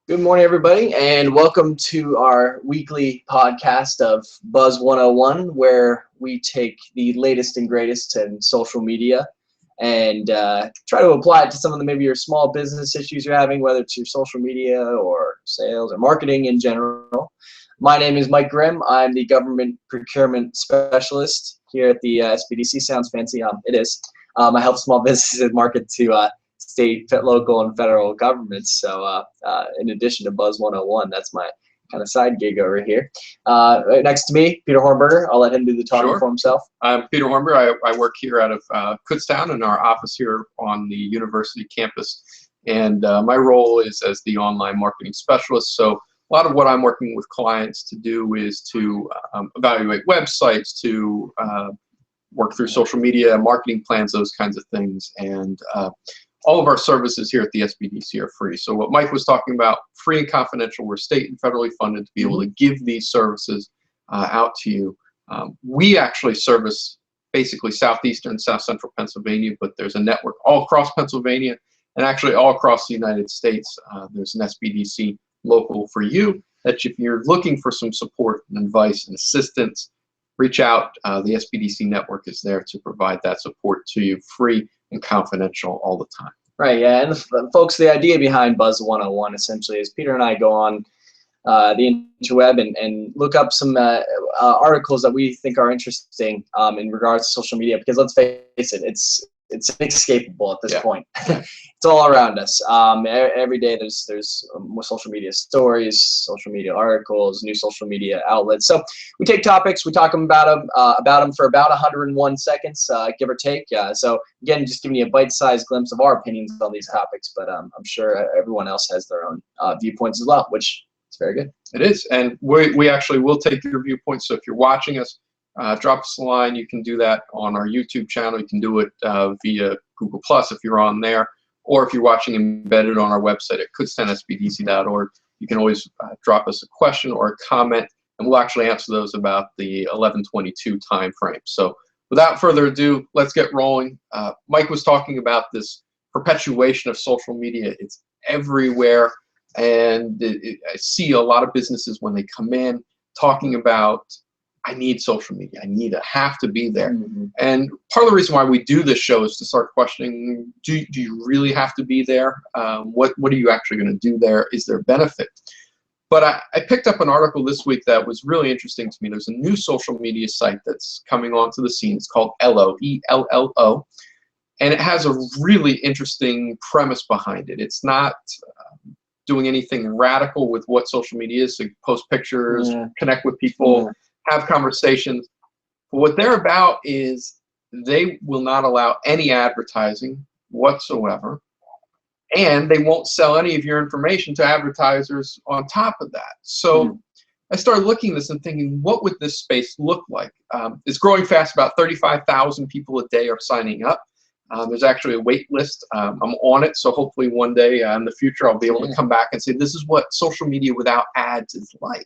Good morning, everybody, and welcome to our weekly podcast of Buzz 101, where we take the latest and greatest in social media and try to apply it to some of the maybe your small business issues you're having, whether it's your social media or sales or marketing in general. My name is Mike Grimm. I'm the government procurement specialist here at the SBDC. Sounds fancy. It is. I help small businesses market to state, local, and federal governments. So in addition to Buzz 101, that's my kind of side gig over here. Right next to me, Peter Hornberger. I'll let him do the talking for himself. I'm Peter Hornberger. I work here out of Kutztown in our office here on the university campus. And my role is as the online marketing specialist. So a lot of what I'm working with clients to do is to evaluate websites, to work through social media, marketing plans, those kinds of things. And all of our services here at the SBDC are free. So what Mike was talking about, free and confidential, we're state and federally funded to be able to give these services out to you. We actually service basically southeastern, south central Pennsylvania, but there's a network all across Pennsylvania and actually all across the United States. There's an SBDC local for you that if you're looking for some support and advice and assistance, reach out. The SBDC network is there to provide that support to you free and confidential all the time. Right, yeah, and folks, the idea behind Buzz 101 essentially is Peter and I go on the interweb and look up some articles that we think are interesting in regards to social media, because let's face it, it's inescapable at this point. It's all around us. Every day there's more social media stories, social media articles, new social media outlets. So we take topics, we talk about them for about 101 seconds, give or take. So again, just giving you a bite-sized glimpse of our opinions on these topics, but I'm sure everyone else has their own viewpoints as well, which is very good. It is, and we actually will take your viewpoints. So if you're watching us, drop us a line. You can do that on our YouTube channel. You can do it via Google Plus if you're on there, or if you're watching embedded on our website at kutztownsbdc.org. You can always drop us a question or a comment, and we'll actually answer those about the 11/22 time frame. So without further ado, let's get rolling. Mike was talking about this perpetuation of social media. It's everywhere, and I see a lot of businesses when they come in talking about, I need social media. I have to be there. And part of the reason why we do this show is to start questioning, do you really have to be there? What are you actually going to do there? Is there benefit? But I picked up an article this week that was really interesting to me. There's a new social media site that's coming onto the scene. It's called Ello, E-L-L-O. And it has a really interesting premise behind it. It's not doing anything radical with what social media is. So you post pictures, connect with people, have conversations. But what they're about is they will not allow any advertising whatsoever, and they won't sell any of your information to advertisers on top of that. So I started looking at this and thinking, what would this space look like? It's growing fast. About 35,000 people a day are signing up. There's actually a wait list. I'm on it, so hopefully one day in the future I'll be able to come back and say, this is what social media without ads is like.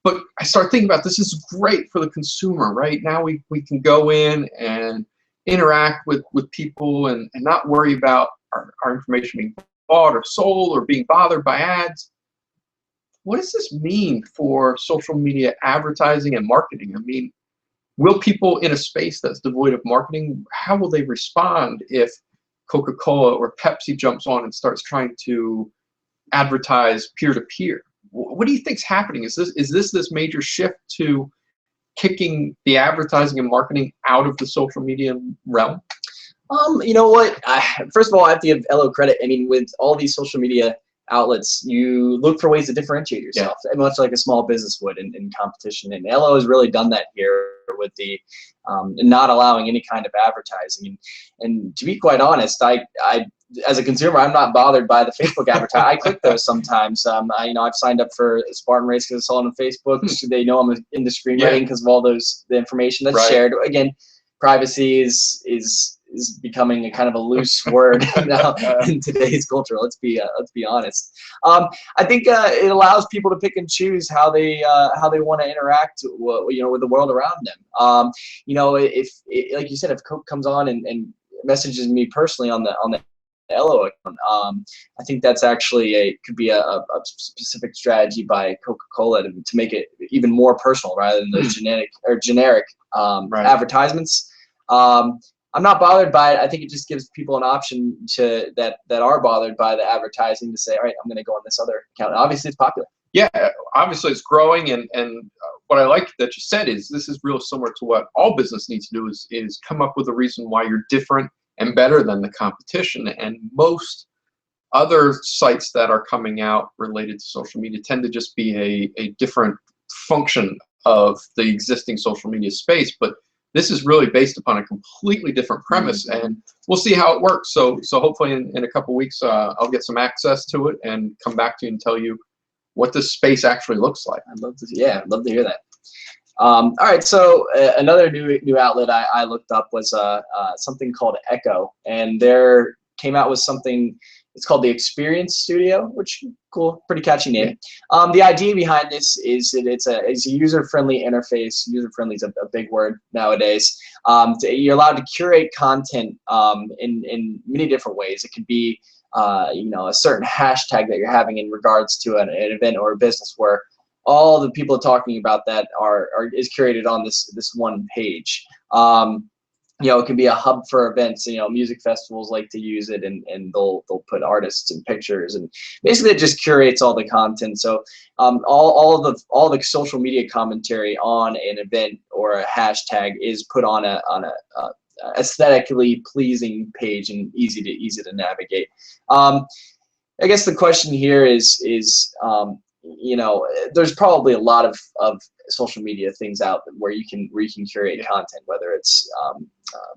But I started thinking about, this is great for the consumer, right? Now we can go in and interact with people and not worry about our information being bought or sold or being bothered by ads. What does this mean for social media advertising and marketing? I mean, will people in a space that's devoid of marketing, how will they respond if Coca-Cola or Pepsi jumps on and starts trying to advertise peer-to-peer? What do you think's happening? Is this major shift to kicking the advertising and marketing out of the social media realm? You know what? First of all, I have to give Ello credit. I mean, with all these social media outlets, you look for ways to differentiate yourself, much like a small business would in competition. And Ello has really done that here with the not allowing any kind of advertising. And to be quite honest, I as a consumer, I'm not bothered by the Facebook advertising. I click those sometimes. I've signed up for Spartan Race because I saw it on Facebook. So they know I'm into screenwriting because of all the information that's shared. Again, privacy is becoming a kind of a loose word now in today's culture. Let's be honest. I think it allows people to pick and choose how they want to interact, with the world around them. If like you said, if Coke comes on and messages me personally on the Elo account. I think that's actually could be a specific strategy by Coca-Cola to make it even more personal rather than those generic Right. advertisements. I'm not bothered by it. I think it just gives people an option that are bothered by the advertising to say, all right, I'm going to go on this other account. And obviously, it's popular. Yeah, obviously it's growing, and what I like that you said is this is real similar to what all business needs to do is come up with a reason why you're different and better than the competition. And most other sites that are coming out related to social media tend to just be a different function of the existing social media space, but this is really based upon a completely different premise, and we'll see how it works. So hopefully in a couple weeks I'll get some access to it and come back to you and tell you what this space actually looks like. I'd love to hear that. All right, so another new outlet I looked up was something called Echo, and they came out with something. It's called the Experience Studio, which cool, pretty catchy name. The idea behind this is that it's a user-friendly interface. User-friendly is a big word nowadays. You're allowed to curate content in many different ways. It could be a certain hashtag that you're having in regards to an event or a business where all the people talking about that is curated on this one page. It can be a hub for events. Music festivals like to use it, and they'll put artists and pictures, and basically it just curates all the content. So all the social media commentary on an event or a hashtag is put on a aesthetically pleasing page and easy to navigate. I guess the question here is there's probably a lot of social media things out where you can curate content, whether it's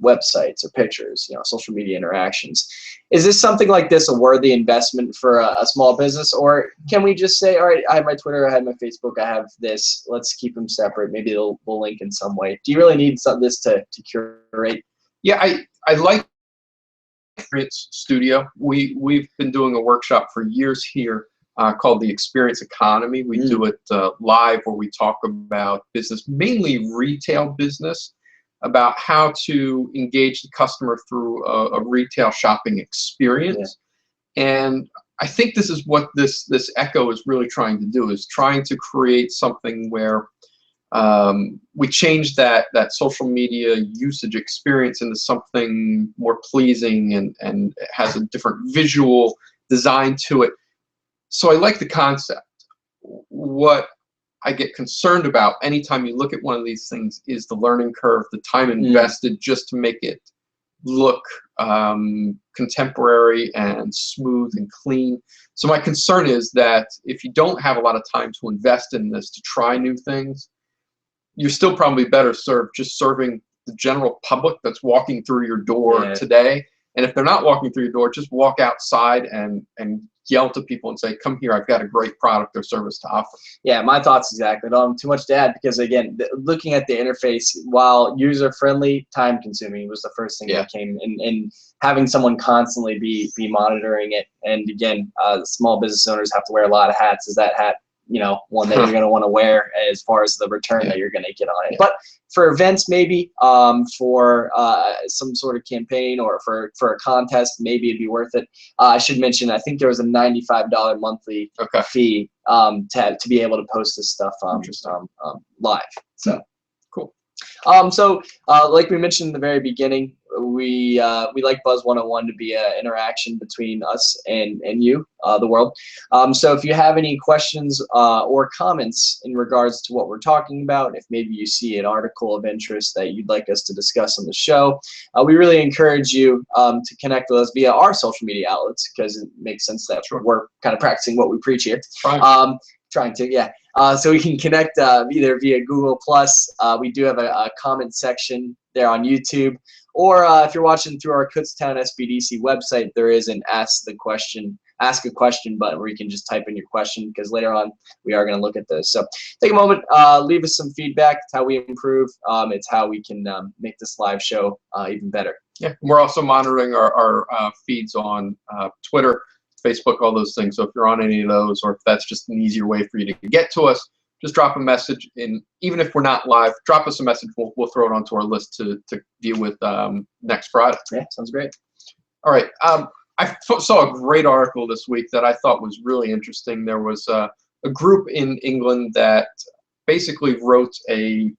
websites or pictures, social media interactions. Is this something like this a worthy investment for a small business, or can we just say, all right, I have my Twitter, I have my Facebook, I have this, let's keep them separate, maybe we'll link in some way? Do you really need this to curate? Yeah, I like Experience Studio. We've been doing a workshop for years here called the Experience Economy. We do it live, where we talk about business, mainly retail business, about how to engage the customer through a retail shopping experience. And I think this is what this Echo is really trying to do, is trying to create something where we change that social media usage experience into something more pleasing and has a different visual design to it. So I like the concept. What I get concerned about anytime you look at one of these things is the learning curve, the time invested just to make it look contemporary and smooth and clean. So my concern is that if you don't have a lot of time to invest in this, to try new things, you're still probably better served just serving the general public that's walking through your door today. And if they're not walking through your door, just walk outside and yell to people and say, come here, I've got a great product or service to offer. Yeah, my thoughts exactly. I don't have too much to add because, again, looking at the interface, while user-friendly, time-consuming was the first thing that came, and having someone constantly be monitoring it. And, again, small business owners have to wear a lot of hats. Is that hat one that you're going to want to wear as far as the return that you're going to get on it? But for events, maybe for some sort of campaign or for a contest, maybe it'd be worth it. I should mention, I think there was a $95 monthly fee to be able to post this stuff live. So cool. So like we mentioned in the very beginning, we like Buzz 101 to be an interaction between us and you, the world. So if you have any questions or comments in regards to what we're talking about, if maybe you see an article of interest that you'd like us to discuss on the show, we really encourage you to connect with us via our social media outlets, because it makes sense that we're kind of practicing what we preach here. Trying to, so we can connect either via Google+. We do have a comment section there on YouTube. Or if you're watching through our Kutztown SBDC website, there is an ask a question button where you can just type in your question, because later on we are going to look at those. So take a moment, leave us some feedback. It's how we improve. It's how we can make this live show even better. Yeah, we're also monitoring our feeds on Twitter, Facebook, all those things. So if you're on any of those, or if that's just an easier way for you to get to us, just drop a message in. Even if we're not live, drop us a message. We'll throw it onto our list to deal with next Friday. Yeah, sounds great. All right. saw a great article this week that I thought was really interesting. There was a group in England that basically wrote a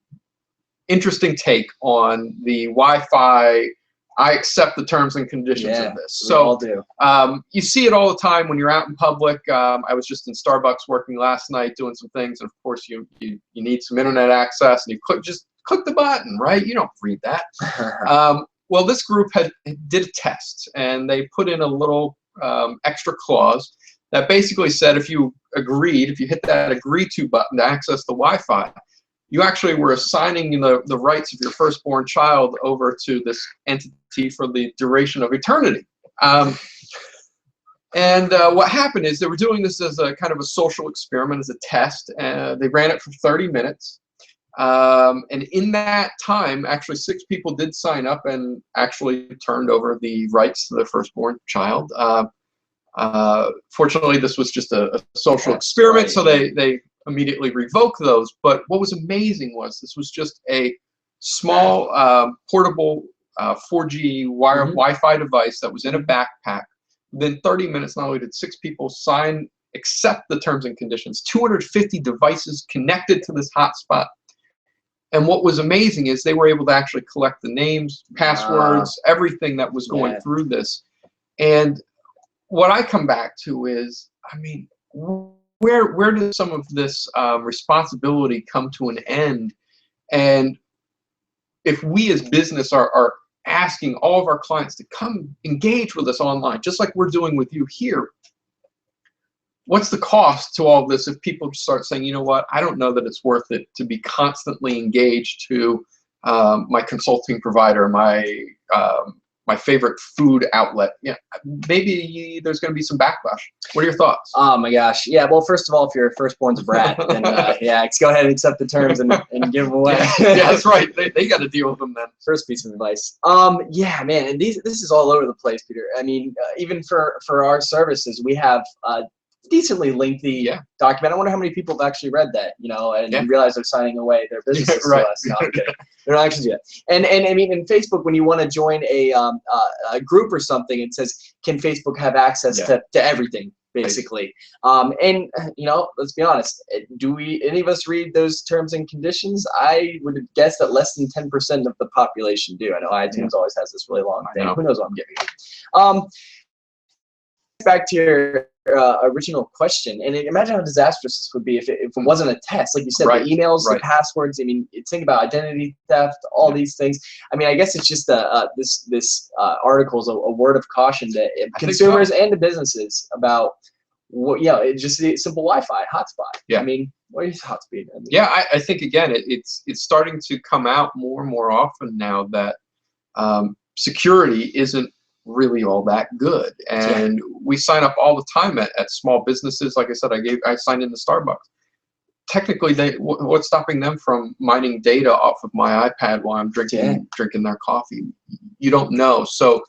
interesting take on the Wi-Fi. I accept the terms and conditions of this. So we all do. You see it all the time when you're out in public. I was just in Starbucks working last night doing some things, and of course you need some internet access, and you just click the button, right? You don't read that. Well, this group did a test, and they put in a little extra clause that basically said if you hit that agree to button to access the Wi-Fi, you actually were assigning the rights of your firstborn child over to this entity for the duration of eternity. What happened is they were doing this as a kind of a social experiment, as a test. They ran it for 30 minutes. And in that time, actually 6 people did sign up and actually turned over the rights to their firstborn child. Fortunately, this was just a social experiment, right. So they immediately revoked those. But what was amazing was this was just a small portable 4G Wi-Fi device that was in a backpack. Within 30 minutes, not only did 6 people accept the terms and conditions, 250 devices connected to this hotspot. And what was amazing is they were able to actually collect the names, passwords, everything that was going through this. And what I come back to is, I mean, where does some of this responsibility come to an end? And if we as business are asking all of our clients to come engage with us online, just like we're doing with you here, what's the cost to all of this if people start saying, you know what, I don't know that it's worth it to be constantly engaged to my consulting provider, my favorite food outlet? Yeah, maybe there's going to be some backlash. What are your thoughts? Oh my gosh. Yeah, well, first of all, if your firstborn's a brat, then yeah, go ahead and accept the terms and give them away. Yeah, that's right. They got to deal with them then. First piece of advice. Yeah, man, and this is all over the place, Peter. I mean, even for our services, we have decently lengthy document. I wonder how many people have actually read that, and realize they're signing away their businesses to us. No, I'm kidding. They're not actually yet. And I mean, in Facebook, when you want to join a group or something, it says, can Facebook have access to everything, basically? And let's be honest. Do any of us read those terms and conditions? I would guess that less than 10% of the population do. I know iTunes always has this really long thing. Who knows what I'm giving you? Back to your original question, and imagine how disastrous this would be if it wasn't a test. Like you said, the emails, the passwords. I mean, think about identity theft, all these things. I mean, I guess it's just this article is a word of caution to consumers and to businesses about it's just a simple Wi-Fi hotspot. Yeah. I mean, what is hot speed? I mean, yeah, I think again, it's starting to come out more and more often now that security isn't really all that good, and we sign up all the time at small businesses. Like I said, I signed into Starbucks. Technically, what's stopping them from mining data off of my iPad while I'm drinking their coffee? You don't know. So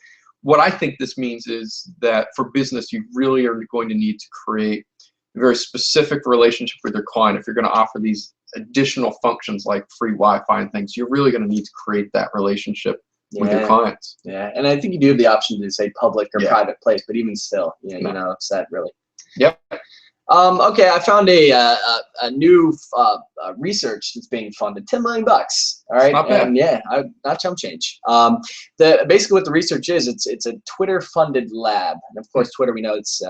what I think this means is that for business, you really are going to need to create a very specific relationship with your client. If you're going to offer these additional functions like free Wi-Fi and things, you're really going to need to create that relationship with your clients. Yeah, and I think you do have the option to say public or private place, but even still, it's that really. Yep. Okay, I found a new research that's being funded, $10 million. All right, not bad. And not chump change. Basically what the research is, it's a Twitter-funded lab, and of course Twitter, we know it's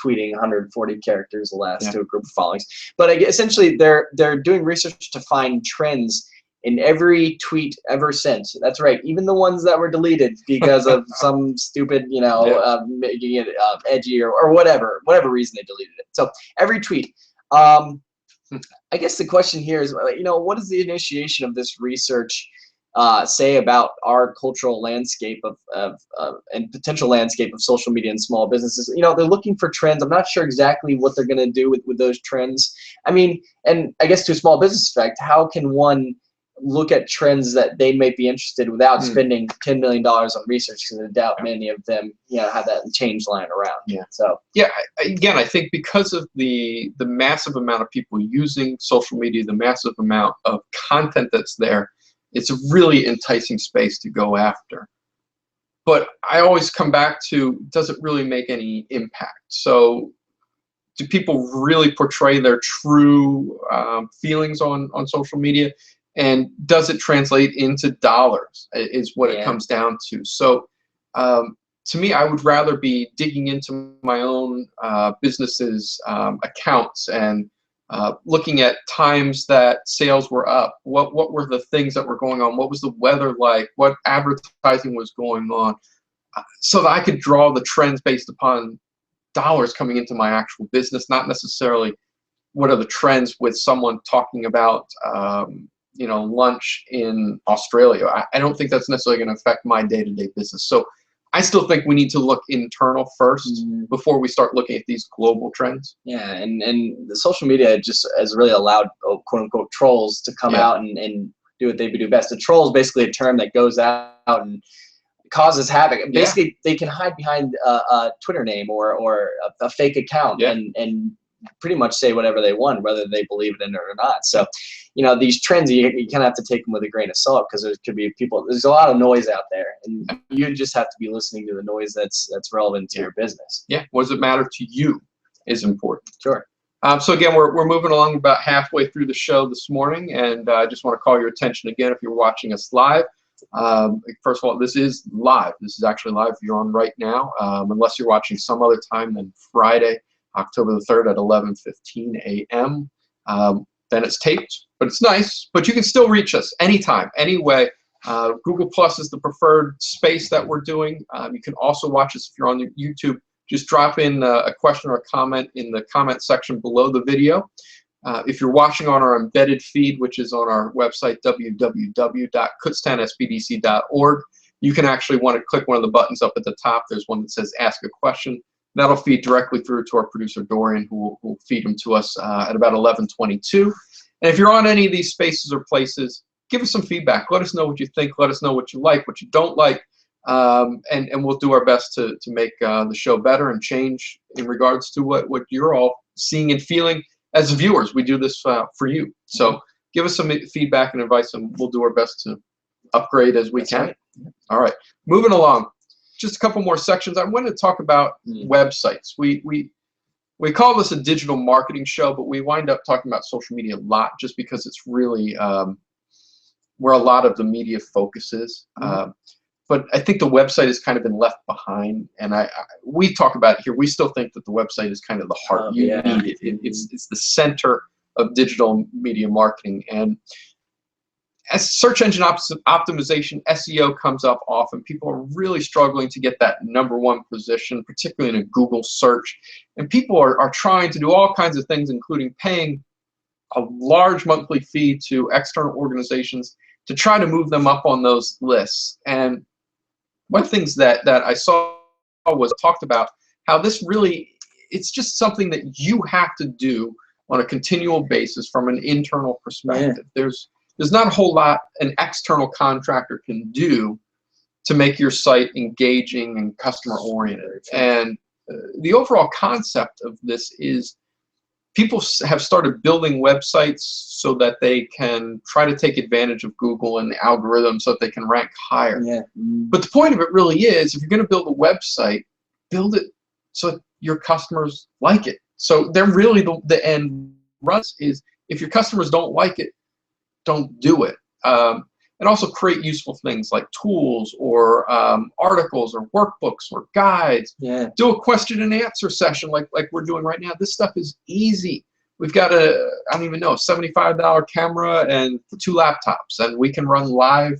tweeting 140 characters less to a group of followings. But essentially, they're doing research to find trends in every tweet ever sent. That's right, even the ones that were deleted because of some stupid, making it edgy or whatever reason they deleted it. So every tweet. I guess the question here is, what does the initiation of this research say about our cultural landscape and potential landscape of social media and small businesses? They're looking for trends. I'm not sure exactly what they're going to do with those trends. I mean, and I guess to a small business effect, how can one look at trends that they may be interested without spending $10 million on research? Because I doubt many of them, have that change lying around. Yeah. So again, I think because of the massive amount of people using social media, the massive amount of content that's there, it's a really enticing space to go after. but I always come back to, does it really make any impact? So do people really portray their true feelings on social media? And does it translate into dollars is what it comes down to. So to me, I would rather be digging into my own business's accounts and looking at times that sales were up. What were the things that were going on? What was the weather like? What advertising was going on? So that I could draw the trends based upon dollars coming into my actual business, not necessarily what are the trends with someone talking about you know, lunch in Australia. I don't think that's necessarily going to affect my day-to-day business. So I still think we need to look internal first before we start looking at these global trends. Yeah, and the social media just has really allowed quote-unquote trolls to come out and do what they do best. A troll is basically a term that goes out and causes havoc. Basically, they can hide behind a Twitter name or a fake account and pretty much say whatever they want, whether they believe it in or not. So, you know, these trends, you kind of have to take them with a grain of salt, because there could be people, there's a lot of noise out there, and you just have to be listening to the noise that's relevant to your business. Yeah, what does it matter to you is important. Sure. So again, we're moving along about halfway through the show this morning, and I just want to call your attention again, if you're watching us live. First of all, this is live. This is actually live. You're on right now, unless you're watching some other time than Friday, October the 3rd at 11:15 a.m. Then it's taped, but it's nice. But you can still reach us anytime, anyway. Google Plus is the preferred space that we're doing. You can also watch us if you're on YouTube. Just drop in a question or a comment in the comment section below the video. If you're watching on our embedded feed, which is on our website, www.kutztownsbdc.org, you can actually want to click one of the buttons up at the top. There's one that says Ask a Question. That'll feed directly through to our producer, Dorian, who will feed them to us at about 11:22. And if you're on any of these spaces or places, give us some feedback. Let us know what you think. Let us know what you like, what you don't like. And we'll do our best to make the show better and change in regards to what you're all seeing and feeling as viewers. We do this for you. So give us some feedback and advice, and we'll do our best to upgrade as we can. Right. All right, moving along. Just a couple more sections. I wanted to talk about websites. We call this a digital marketing show, but we wind up talking about social media a lot, just because it's really where a lot of the media focuses. But I think the website has kind of been left behind, and we talk about it here. We still think that the website is kind of the heart. You need it. It's the center of digital media marketing. And as search engine optimization, SEO comes up often. People are really struggling to get that #1 position, particularly in a Google search. And people are trying to do all kinds of things, including paying a large monthly fee to external organizations to try to move them up on those lists. And one of the things that I saw was talked about how this really, it's just something that you have to do on a continual basis from an internal perspective. There's not a whole lot an external contractor can do to make your site engaging and customer oriented. And the overall concept of this is people have started building websites so that they can try to take advantage of Google and the algorithm so that they can rank higher. But the point of it really is, if you're going to build a website, build it so that your customers like it. So they're really the end runs is, if your customers don't like it, don't do it. And also create useful things like tools or articles or workbooks or guides. Do a question and answer session like we're doing right now. This stuff is easy. We've got I don't even know, $75 camera and 2 laptops, and we can run live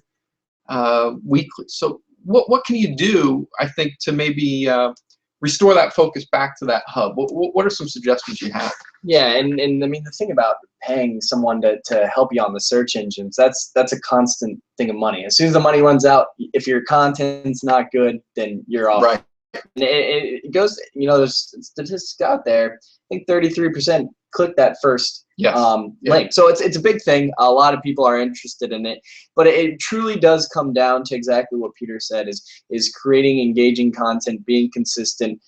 weekly. So what can you do, I think, to maybe restore that focus back to that hub? What are some suggestions you have? Yeah, and I mean, the thing about paying someone to help you on the search engines, that's a constant thing of money. As soon as the money runs out, if your content's not good, then you're off. Right. And it goes, you know, there's statistics out there. I think 33% click that first link. So it's a big thing. A lot of people are interested in it, but it truly does come down to exactly what Peter said: is creating engaging content, being consistent,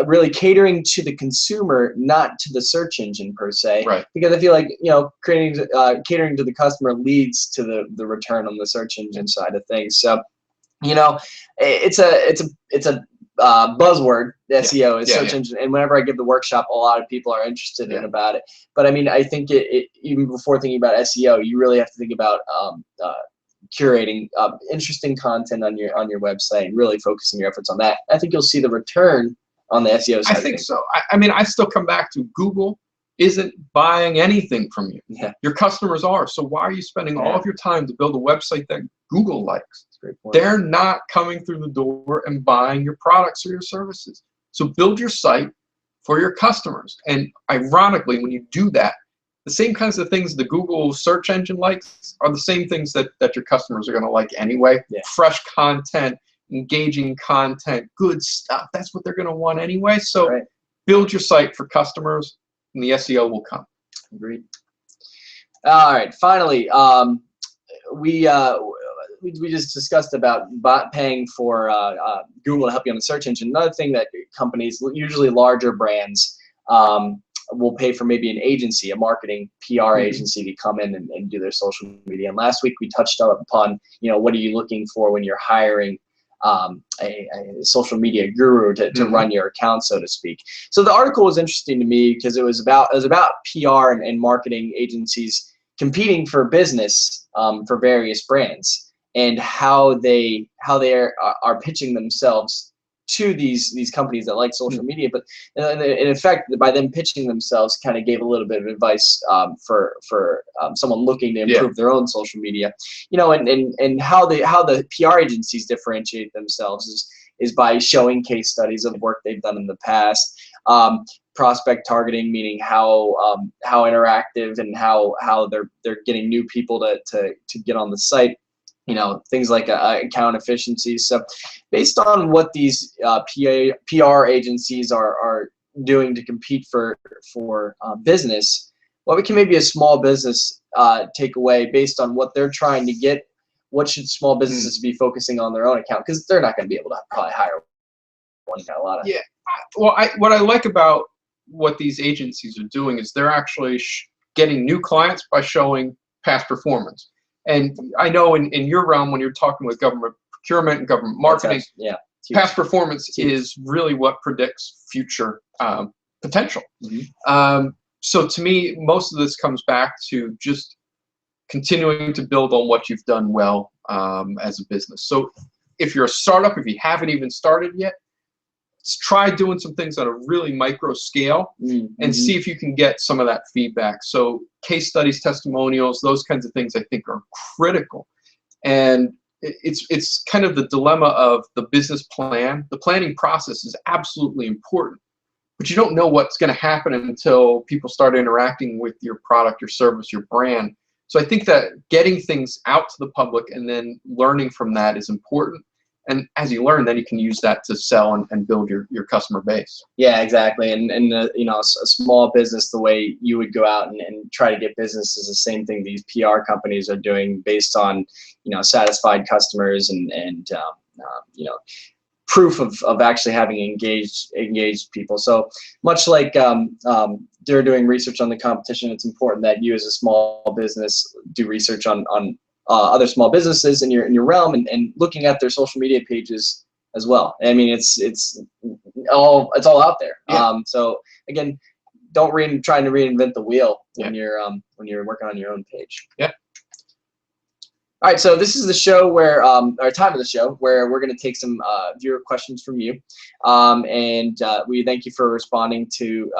really catering to the consumer, not to the search engine per se. Right. Because I feel like, you know, catering to the customer leads to the return on the search engine side of things. So you know, it's a buzzword. The SEO is search engine, and whenever I give the workshop, a lot of people are interested in about it. But I mean, I think even before thinking about SEO, you really have to think about curating interesting content on your website and really focusing your efforts on that. I think you'll see the return on the SEO side. I think so. I mean, I still come back to Google isn't buying anything from you. Yeah. Your customers are. So why are you spending all of your time to build a website that Google likes? That's a great point. They're not coming through the door and buying your products or your services. So build your site for your customers. And ironically, when you do that, the same kinds of things the Google search engine likes are the same things that your customers are going to like anyway. Yeah. Fresh content, engaging content, good stuff. That's what they're going to want anyway. So build your site for customers, and the SEO will come. Agreed. All right. Finally, we just discussed about paying for Google to help you on the search engine. Another thing that companies, usually larger brands, will pay for maybe an agency, a marketing PR agency, to come in and do their social media. And last week we touched upon, what are you looking for when you're hiring a social media guru to run your account, so to speak. So the article was interesting to me because it was about PR and marketing agencies competing for business for various brands, and how they are pitching themselves to these companies that like social media. But in effect, by them pitching themselves, kind of gave a little bit of advice for someone looking to improve their own social media. And how the PR agencies differentiate themselves is by showing case studies of work they've done in the past. Prospect targeting, meaning how interactive and how they're getting new people to get on the site. Things like account efficiency. So based on what these PR agencies are doing to compete for business, what can maybe a small business take away based on what they're trying to get? What should small businesses be focusing on their own account? Because they're not going to be able to probably hire one. A lot of Well, what I like about what these agencies are doing is they're actually getting new clients by showing past performance. And I know in your realm, when you're talking with government procurement and government marketing, past performance is really what predicts future potential. So to me, most of this comes back to just continuing to build on what you've done well as a business. So if you're a startup, if you haven't even started yet, try doing some things on a really micro scale and see if you can get some of that feedback. So case studies, testimonials, those kinds of things I think are critical. And it's kind of the dilemma of the business plan. The planning process is absolutely important, but you don't know what's going to happen until people start interacting with your product, your service, your brand. So I think that getting things out to the public and then learning from that is important. And as you learn, then you can use that to sell and build your customer base. Yeah, exactly. And a small business, the way you would go out and try to get business is the same thing these PR companies are doing, based on satisfied customers and proof of actually having engaged people. So much like they're doing research on the competition, it's important that you as a small business do research on other small businesses in your realm and looking at their social media pages as well. I mean, it's all out there. So again, don't trying to reinvent the wheel when you're working on your own page. All right, so this is the show where our time of the show where we're going to take some viewer questions from you, and we thank you for responding to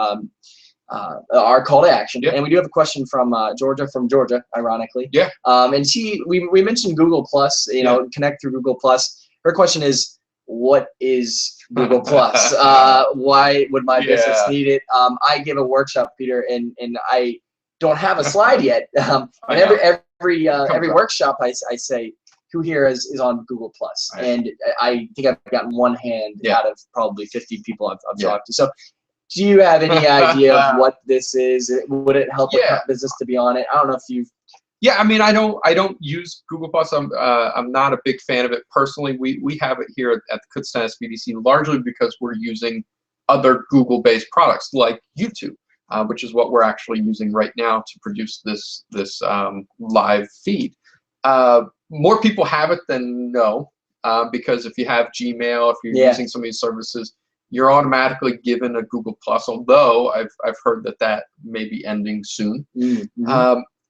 our call to action. And we do have a question from Georgia, ironically. And we mentioned Google Plus, connect through Google Plus. Her question is, what is Google Plus? Why would my business need it? I give a workshop, Peter, and I don't have a slide yet. And every workshop I say, who here is on Google Plus? And I think I've gotten one hand out of probably 50 people I've talked to. So do you have any idea of what this is? Would it help a business to be on it? I don't know if you've. Yeah, I mean, I don't use Google Plus. I'm not a big fan of it personally. We have it here at the Kutztown SBDC largely because we're using other Google-based products like YouTube, which is what we're actually using right now to produce this live feed. More people have it than know. because if you have Gmail, if you're using some of these services, you're automatically given a Google Plus. Although I've heard that may be ending soon.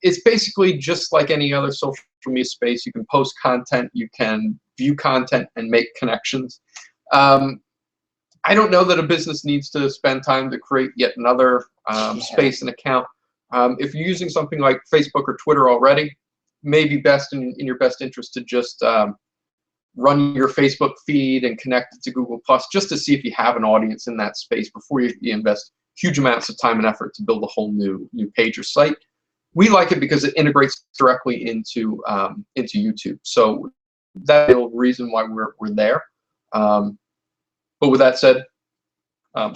It's basically just like any other social media space. You can post content, you can view content, and make connections. I don't know that a business needs to spend time to create yet another space and account. If you're using something like Facebook or Twitter already, maybe best in your best interest to just run your Facebook feed and connect it to Google Plus just to see if you have an audience in that space before you invest huge amounts of time and effort to build a whole new page or site. We like it because it integrates directly into YouTube. So that's the reason why we're there. But with that said,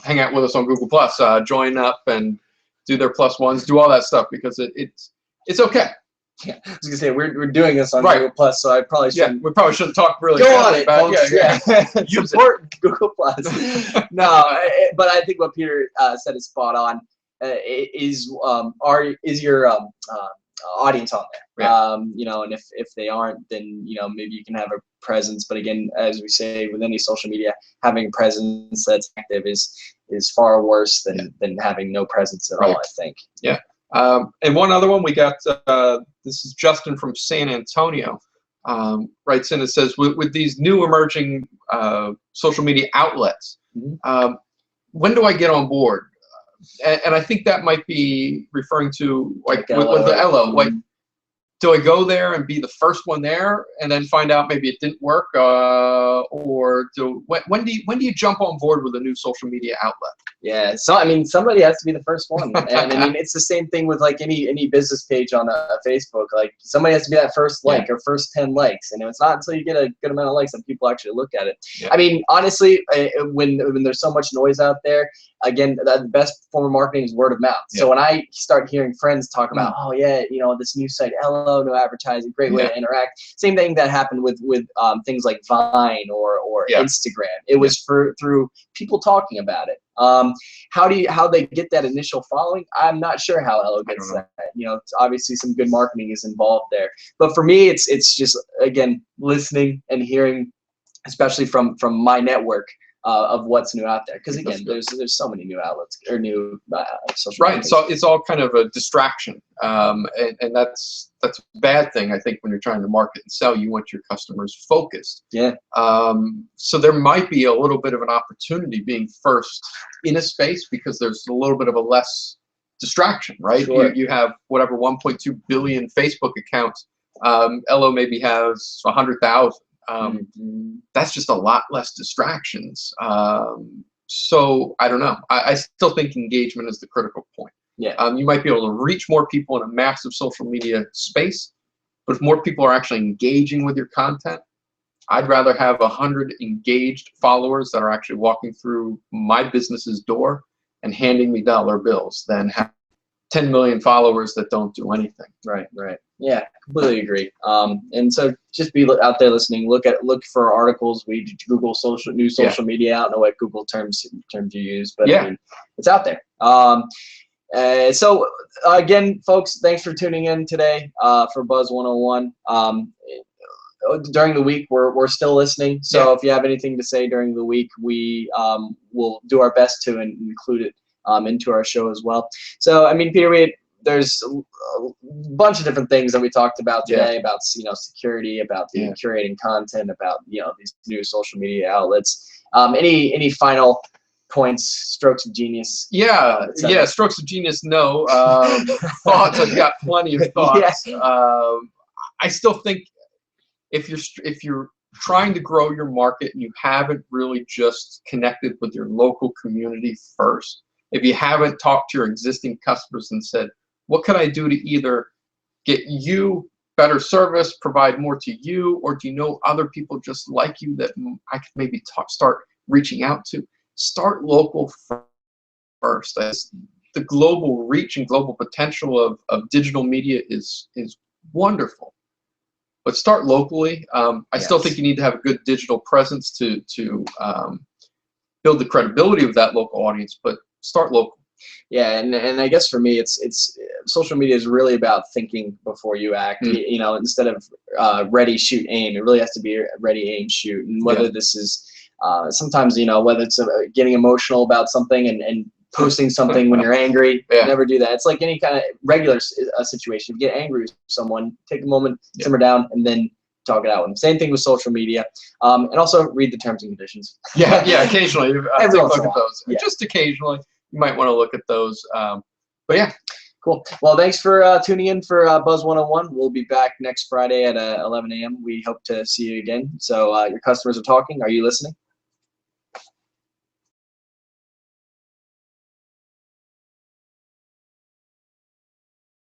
hang out with us on Google Plus, join up and do their +1s, do all that stuff because it's okay. Yeah, I was gonna say we're doing this on Google Plus, so I probably shouldn't. Yeah, we probably shouldn't talk really. Go on it, folks. Yeah. Support Google Plus. No, but I think what Peter said is spot on. Is your audience on there? You know, and if they aren't, then you know maybe you can have a presence. But again, as we say with any social media, having a presence that's active is far worse than having no presence at all. I think. Yeah. And one other one we got. This is Justin from San Antonio. Writes in. It says with these new emerging social media outlets, when do I get on board? And I think that might be referring to like with the LO. Like, do I go there and be the first one there, and then find out maybe it didn't work, or when do you jump on board with a new social media outlet? Yeah, so I mean, somebody has to be the first one, and I mean, it's the same thing with like any business page on a Facebook. Like somebody has to be that first like or first 10 likes, and it's not until you get a good amount of likes that people actually look at it. I mean, honestly, when there's so much noise out there, again, the best form of marketing is word of mouth. So when I start hearing friends talk about, oh yeah, you know, this new site, LO, no advertising, great way to interact. Same thing that happened with things like Vine or Instagram. It was through people talking about it. How they get that initial following, I'm not sure how LO gets that. You know, it's obviously some good marketing is involved there. But for me, it's just again listening and hearing, especially from my network. Of what's new out there, because again, there's so many new outlets or new social media. So it's all kind of a distraction, and that's a bad thing. I think when you're trying to market and sell, you want your customers focused. Yeah. So there might be a little bit of an opportunity being first in a space because there's a little bit of a less distraction, right? Sure. You have whatever 1.2 billion Facebook accounts. LO maybe has 100,000. That's just a lot less distractions. So I don't know. I still think engagement is the critical point. Yeah. You might be able to reach more people in a massive social media space, but if more people are actually engaging with your content, I'd rather have 100 engaged followers that are actually walking through my business's door and handing me dollar bills than have 10 million followers that don't do anything. Right. Yeah, completely agree. And so just be out there listening. Look for articles. We Google new social media. I don't know what Google terms you use, but I mean, it's out there. So again, folks, thanks for tuning in today for Buzz 101. During the week, we're still listening. So if you have anything to say during the week, we will do our best to include it into our show as well. So I mean, Peter, there's a bunch of different things that we talked about today about security, about curating content, about these new social media outlets. Any final points, strokes of genius? Strokes of genius. No thoughts. I've got plenty of thoughts. I still think if you're trying to grow your market and you haven't really just connected with your local community first, if you haven't talked to your existing customers and said, what can I do to either get you better service, provide more to you, or do you know other people just like you that I could maybe start reaching out to? Start local first. The global reach and global potential of digital media is wonderful. But start locally. I still think you need to have a good digital presence to build the credibility of that local audience, but start local. Yeah, and I guess for me, it's social media is really about thinking before you act. You know, instead of ready, shoot, aim, it really has to be ready, aim, shoot. And whether this is sometimes, you know, whether it's getting emotional about something and posting something when you're angry, never do that. It's like any kind of regular situation. If you get angry with someone, take a moment, simmer down, and then talk it out with them. Same thing with social media, and also read the terms and conditions. Yeah, occasionally take a look at those. Yeah. Just occasionally, you might want to look at those. But yeah. Cool. Well, thanks for tuning in for Buzz 101. We'll be back next Friday at 11 a.m. We hope to see you again. So your customers are talking. Are you listening?